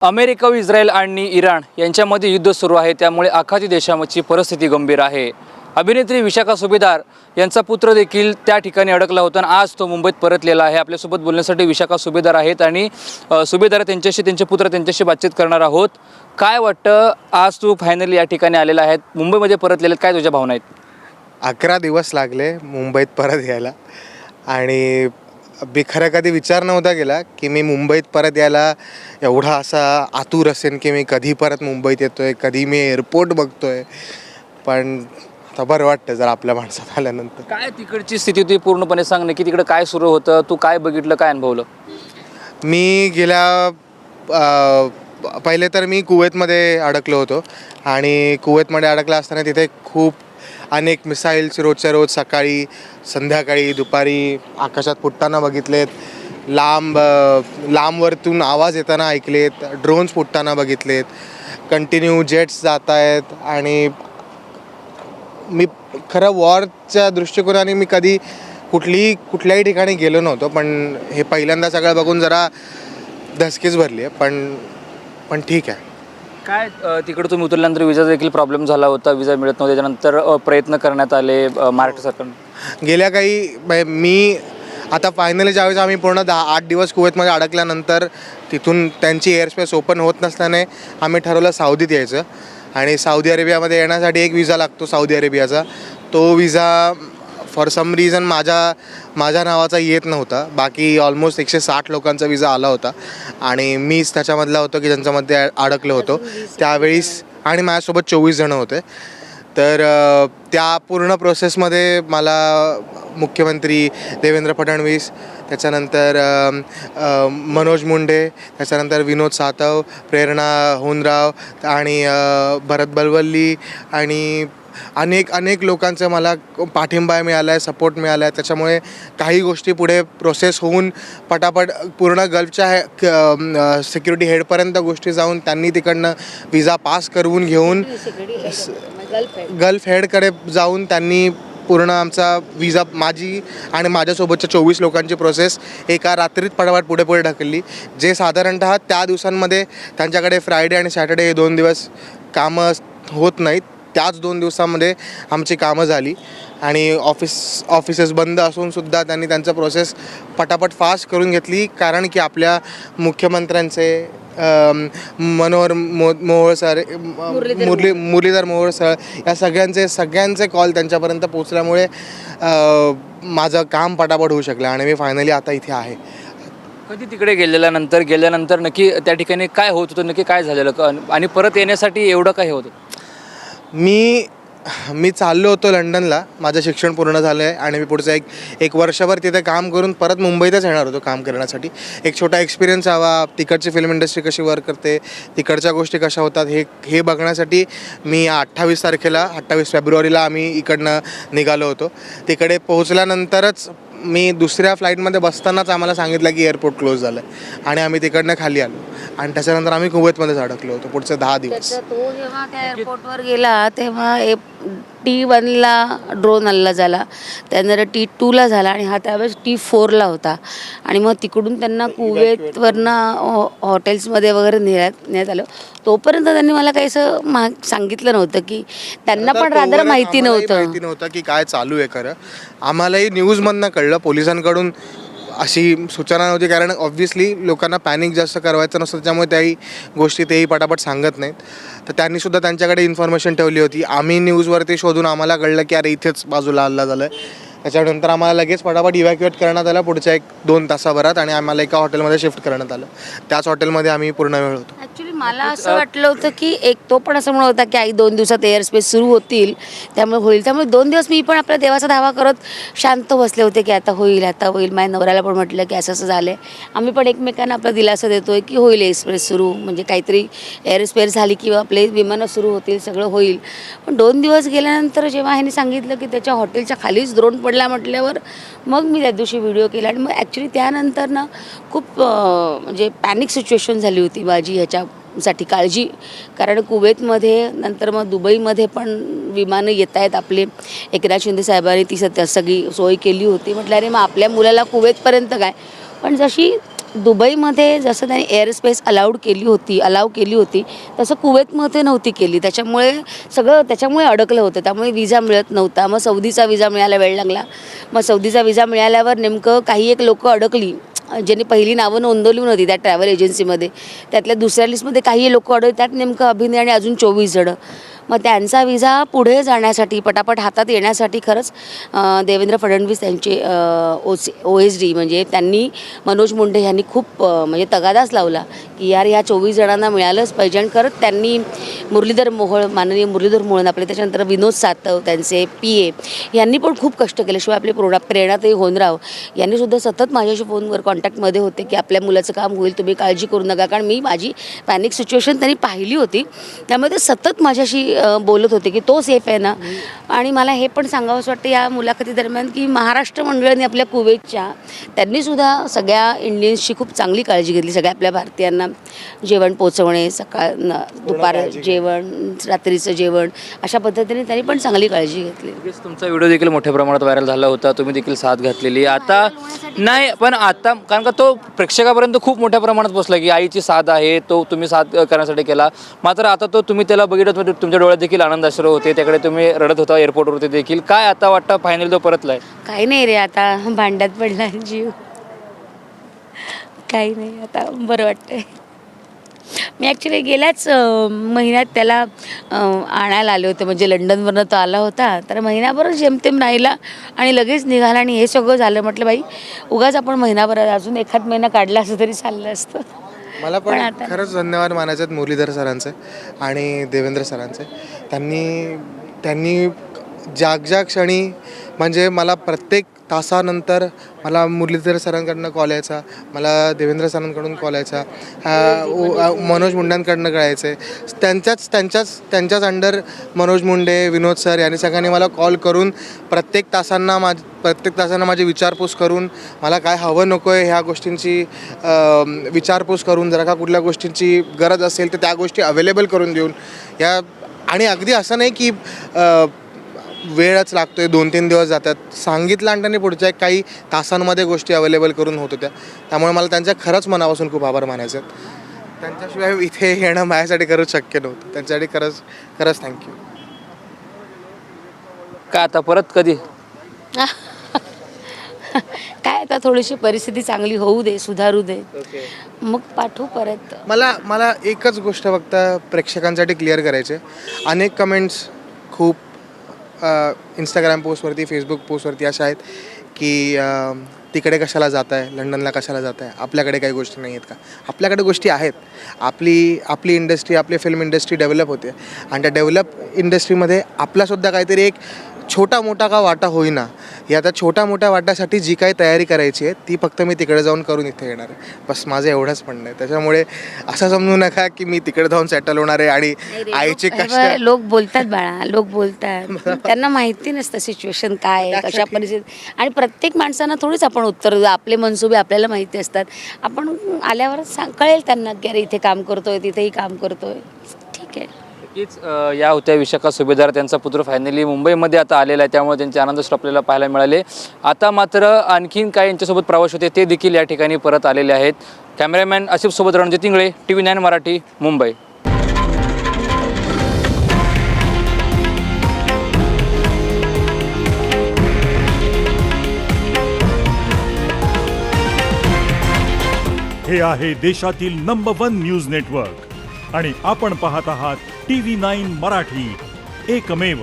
America, Israel आणि Iran यांच्यामध्ये युद्ध सुरू आहे, त्यामुळे आखाती देशाची परिस्थिती गंभीर आहे. अभिनेत्री विशाखा सुभेदार यांचा पुत्र देखील त्या ठिकाणी अडकला होता आणि आज तो मुंबईत परतलेला आहे. आपल्यासोबत बोलण्यासाठी विशाखा सुभेदार आहेत आणि सुभेदार त्यांच्याशी, त्यांचे पुत्र त्यांच्याशी बातचीत करणार आहोत. काय वाटतं, आज तू फायनली या ठिकाणी आलेला आहे, मुंबईमध्ये परतलेले, काय तुझ्या भावना आहेत? 11 दिवस लागले मुंबईत परत यायला आणि मी खरं कधी विचार नव्हता केला की मी मुंबईत परत यायला एवढा असा आतुर असेन की मी कधी परत मुंबईत येतोय, कधी मी एअरपोर्ट बघतोय. पण आता बरं वाटतं जर आपल्या माणसात आल्यानंतर. काय तिकडची स्थिती होती पूर्णपणे सांग ना, की तिकडे काय सुरू होतं, तू काय बघितलं, काय अनुभवलं? मी गेल्या पहिले तर मी कुवेतमध्ये अडकलो होतो आणि कुवेतमध्ये अडकला असताना तिथे खूप अनेक मिसाईल्स रोजच्या रोज सकाळी, संध्याकाळी, दुपारी आकाशात फुटताना बघितलेत. लांबवरतून आवाज येताना ऐकलेत. ड्रोन्स फुटताना बघितलेत. कंटिन्यू जेट्स जात आहेत. आणि मी खरं वॉरच्या दृष्टिकोनाने मी कधी कुठल्याही ठिकाणी गेलो नव्हतो, पण हे पहिल्यांदा सगळं बघून जरा धसकीच भरली आहे. पण ठीक आहे. काय तिकडे तुम्ही उतरल्यानंतर विजा देखील प्रॉब्लेम झाला होता, विजा मिळत नव्हते, त्याच्यानंतर प्रयत्न करण्यात आले महाराष्ट्र सरकारने. गेल्या मी आता फायनली ज्यावेळेस आम्ही पूर्ण 8 दिवस कुवेतमध्ये अडकल्यानंतर तिथून त्यांची एअरस्पेस ओपन होत नसल्याने आम्ही ठरवलं सौदीत यायचं. आणि सौदी अरेबियामध्ये येण्यासाठी एक विजा लागतो सौदी अरेबियाचा. तो विजा फॉर सम रिझन माझ्या नावाचा येत नव्हता. बाकी ऑलमोस्ट 160 लोकांचा विजा आला होता आणि मीच त्याच्यामधला होतो की ज्यांच्यामध्ये अडकलो होतो त्यावेळीस. आणि माझ्यासोबत 24 जण होते. तर त्या पूर्ण प्रोसेसमध्ये मला मुख्यमंत्री देवेंद्र फडणवीस, त्याच्यानंतर मनोज मुंडे, त्याच्यानंतर विनोद सातव, प्रेरणा हुनराव आणि भरत बलवल्ली आणि अनेक लोकांचा मला पाठिंबा मिळाला आहे, सपोर्ट मिळाला आहे. त्याच्यामुळे काही गोष्टी पुढे प्रोसेस होऊन पटापट पूर्ण गल्फच्या सिक्युरिटी हेडपर्यंत गोष्टी जाऊन त्यांनी तिकडनं विजा पास करवून घेऊन गल्फ हेडकडे जाऊन त्यांनी पूर्ण आमचा विजा, माझी आणि माझ्यासोबतच्या 24 लोकांची प्रोसेस एका रात्रीत पटापट पुढे ढकलली. जे साधारणतः त्या दिवसांमध्ये त्यांच्याकडे फ्रायडे आणि सॅटर्डे हे 2 दिवस कामं होत नाहीत, त्याच 2 दिवसामध्ये आमची कामं झाली. आणि ऑफिसेस बंद असूनसुद्धा त्यांनी त्यांचं प्रोसेस पटापट फास्ट करून घेतली. कारण की आपल्या मुख्यमंत्र्यांचे मनोहर मोहोळ सर, मुरलीधर मोहोळ सर, या सगळ्यांचे कॉल त्यांच्यापर्यंत पोचल्यामुळे माझं काम पटापट होऊ शकलं आणि मी फायनली आता इथे आहे. कधी तिकडे गेल्यानंतर नक्की त्या ठिकाणी काय होत होतं, नक्की काय झालेलं आणि परत येण्यासाठी एवढं काय होतं? मी चाललो होतो लंडनला. माझं शिक्षण पूर्ण झालं आहे आणि मी पुढचं एक वर्षभर तिथे काम करून परत मुंबईतच येणार होतो काम करण्यासाठी. एक छोटा एक्सपिरियन्स हवा, तिकडची फिल्म इंडस्ट्री कशी वर्क करते, तिकडच्या गोष्टी कशा होतात हे बघण्यासाठी मी 28 फेब्रुवारीला आम्ही इकडनं निघालो होतो. तिकडे पोहोचल्यानंतरच मी दुसऱ्या फ्लाईटमध्ये बसतानाच आम्हाला सांगितलं की एअरपोर्ट क्लोज झालं आहे आणि आम्ही तिकडनं खाली आलो. आणि त्याच्यानंतर आम्ही कुवेतमध्येच अडकलो होतो पुढचे 10 दिवस. तो जेव्हा त्या एअरपोर्टवर गेला तेव्हा T1ला ड्रोन हल्ला झाला, त्यानंतर T2ला झाला आणि हा त्यावेळेस T4ला होता. आणि मग तिकडून त्यांना कुवेतवरनं हॉटेल्समध्ये वगैरे नेण्यात आलं. तोपर्यंत त्यांनी मला काही असं सांगितलं नव्हतं की त्यांना पण रादर माहिती नव्हतं की काय चालू आहे. खरं आम्हालाही न्यूजमधनं कळलं, पोलिसांकडून अशी सूचना नव्हती. कारण ऑब्व्हियसली लोकांना पॅनिक जास्त करवायचं नसतं, त्यामुळे त्याही गोष्टी तेही पटापट सांगत नाहीत. तर त्यांनीसुद्धा त्यांच्याकडे इन्फॉर्मेशन ठेवली होती. आम्ही न्यूजवरती शोधून आम्हाला कळलं की अरे इथेच बाजूला हल्ला झाला आहे. त्याच्यानंतर आम्हाला लगेच पटापट इव्हॅक्युएट करण्यात आलं पुढच्या 1-2 तासाभरात आणि आम्हाला एका हॉटेलमध्ये शिफ्ट करण्यात आलं. त्याच हॉटेलमध्ये आम्ही पूर्ण वेळ होतो. ॲक्च्युली मला असं वाटलं होतं की तो पण असं म्हणत होता की आई 2 दिवसात एअरस्पेस सुरू होतील, त्यामुळे होईल. त्यामुळे 2 दिवस मी पण आपल्या देवाचा धावा करत शांत बसले होते की आता होईल. माझ्या नवऱ्याला पण म्हटलं की असं झालं आहे. आम्ही पण एकमेकांना आपला दिलासा देतो आहे की होईल एअरस्पेस सुरू, म्हणजे काहीतरी एअरस्पेस झाली किंवा आपले विमानं सुरू होतील, सगळं होईल. पण 2 दिवस गेल्यानंतर जेव्हा ह्यांनी सांगितलं की त्याच्या हॉटेलच्या खालीच ड्रोन पडला म्हटल्यावर मग मी त्या दिवशी व्हिडिओ केला. आणि मग ॲक्च्युली त्यानंतर ना खूप म्हणजे पॅनिक सिच्युएशन झाली होती माझी ह्याच्यासाठी काळजी. कारण कुवेतमध्ये नंतर मग दुबईमध्ये पण विमानं येत आहेत आपले. एकनाथ शिंदे साहेबांनी ती सगळी सोय केली होती. म्हटलं अरे मग आपल्या मुलाला कुवेतपर्यंत काय. पण जशी दुबईमध्ये जसं त्यांनी एअरस्पेस अलाव केली होती तसं कुवेतमध्ये नव्हती केली. त्याच्यामुळे अडकलं होतं. त्यामुळे विजा मिळत नव्हता. मग सौदीचा विजा मिळायला वेळ लागला. मग सौदीचा विजा मिळाल्यावर नेमकं काही एक लोक अडकली ज्यांनी पहिली नावं नोंदवली नव्हती त्या ट्रॅव्हल एजन्सीमध्ये. त्यातल्या दुसऱ्या लिस्टमध्ये काही लोक अडकले. त्यात नेमकं अभिनय आणि अजून 24 जणं. मग त्यांचा विजा पुढे जाण्यासाठी पटापट हातात येण्यासाठी खरंच देवेंद्र फडणवीस त्यांचे OSD म्हणजे त्यांनी मनोज मुंडे यांनी खूप म्हणजे तगादाच लावला की यार ह्या 24 जणांना मिळालंच पाहिजे. आणि खरंच त्यांनी माननीय मुरलीधर मोहोळ आपले, त्याच्यानंतर विनोद सातव त्यांचे PA यांनी पण खूप कष्ट केले. शिवाय आपले प्रेरणाताई होनराव यांनी सुद्धा सतत माझ्याशी फोनवर कॉन्टॅक्टमध्ये होते की आपल्या मुलाचं काम होईल, तुम्ही काळजी करू नका. कारण मी माझी पॅनिक सिच्युएशन त्यांनी पाहिली होती. त्यामुळे ते सतत माझ्याशी बोलत होते की तो सेफ आहे ना. आणि मला हे पण सांगावंसं वाटतं या मुलाखतीदरम्यान की महाराष्ट्र मंडळाने आपल्या कुवेतच्या त्यांनीसुद्धा सगळ्या इंडियन्सची खूप चांगली काळजी घेतली. सगळ्या आपल्या भारतीयांना जेवण पोचवणे, दुपार जेवण, रात्रीचं जेवण, अशा पद्धतीने त्यांनी पण चांगली काळजी घेतली. तुमचा व्हिडिओ देखील मोठ्या प्रमाणात व्हायरल झाला होता. तुम्ही देखील साथ घातलेली. आता नाही, पण आता कारण का तो प्रेक्षकापर्यंत खूप मोठ्या प्रमाणात पोहोचला की आईची साथ आहे, तो तुम्ही साथ करण्यासाठी केला. मात्र आता तो तुम्ही त्याला बघितलं, तुमच्या डोळ्यात देखील आनंद अश्रू होते, त्याकडे तुम्ही रडत होता एअरपोर्टवरती देखील. काय आता वाटतं फायनल तो परतलाय? काही नाही रे, आता भांड्यात पडला जीव. काही नाही, आता बरं वाटतंय. मी ॲक्च्युली गेल्याच महिन्यात त्याला आणायला आले होते. म्हणजे लंडनवरनं तो आला होता, तर महिनाभर जेमतेम राहिला आणि लगेच निघाला. आणि हे सगळं झालं. म्हटलं बाई उगाच आपण महिनाभर अजून एखाद महिना काढला असं तरी चाललं असतं. मला पण खरंच धन्यवाद मानायचे आहेत मुरलीधर सरांचे आणि देवेंद्र सरांचे. त्यांनी ज्या क्षणी म्हणजे मला प्रत्येक तासानंतर मला मुरलीधर सरांकडनं कॉल यायचा, मला देवेंद्र सरांकडून कॉल यायचा, मनोज मुंडेंकडनं कळायचे. त्यांच्याच अंडर मनोज मुंडे, विनोद सर यांनी सगळ्यांनी मला कॉल करून प्रत्येक तासांना माझी विचारपूस करून मला काय हवं नको आहे ह्या गोष्टींची विचारपूस करून, जरा का कुठल्या गोष्टींची गरज असेल तर त्या गोष्टी अवेलेबल करून देऊन या. आणि अगदी असं नाही की वेळच लागतोय, 2-3 दिवस जातात. सांगितलं आणि त्यांनी पुढच्या काही तासांमध्ये गोष्टी अवेलेबल करून होत होत्या. त्यामुळे मला त्यांच्या खरंच मनापासून खूप आभार मानायचे आहेत. त्यांच्याशिवाय इथे येणं माझ्यासाठी खरंच शक्य नव्हतं. त्यांच्यासाठी खरंच थँक्यू. काय आता परत कधी? काय आता थोडीशी परिस्थिती चांगली होऊ दे, सुधारू दे, मग पाठवू परत. मला एकच गोष्ट फक्त प्रेक्षकांसाठी क्लिअर करायची आहे. अनेक कमेंट्स खूप इंस्टाग्राम पोस्टवरती, फेसबुक पोस्टवरती अशा आहेत की तिकडे कशाला जात आहे, लंडनला कशाला जात आहे, आपल्याकडे काही गोष्टी नाही आहेत का? आपल्याकडे गोष्टी आहेत. आपली इंडस्ट्री, आपली फिल्म इंडस्ट्री डेव्हलप होते आणि त्या डेव्हलप इंडस्ट्रीमध्ये आपलासुद्धा काहीतरी एक छोटा मोठा का वाटा होईना, या त्या छोट्या मोठ्या वाट्यासाठी जी काही तयारी करायची आहे ती फक्त मी तिकडे जाऊन करून इथे येणार आहे. बस माझं एवढंच म्हणणं आहे. त्याच्यामुळे असं समजू नका की मी तिकडे जाऊन सेटल होणार आहे आणि आईचे कष्ट. लोक बोलतात बाळा, लोक बोलतात, त्यांना माहिती नसतं सिच्युएशन काय आहे, कशा परिस्थितीत. आणि प्रत्येक माणसांना थोडीच आपण उत्तर देऊ. आपले मनसुबे आपल्याला माहिती असतात. आपण आल्यावरच कळेल त्यांना की अरे इथे काम करतोय, तिथेही काम करतोय. ठीक आहे. नक्कीच या होत्या विशाखा सुभेदार. त्यांचा पुत्र फायनली मुंबईमध्ये आता आलेला आहे, त्यामुळे त्यांचे आनंदश्रू आपल्याला पाहायला मिळाले. आता मात्र आणखीन काय यांच्यासोबत प्रवास होते ते देखील या ठिकाणी परत आलेले आहेत. कॅमेरामॅन आसिफसोबत रणजित इंगळे, TV9 मराठी, मुंबई. हे आहे देशातील नंबर 1 न्यूज नेटवर्क आणि आपण पाहत आहात TV9 मराठी, एकमेव.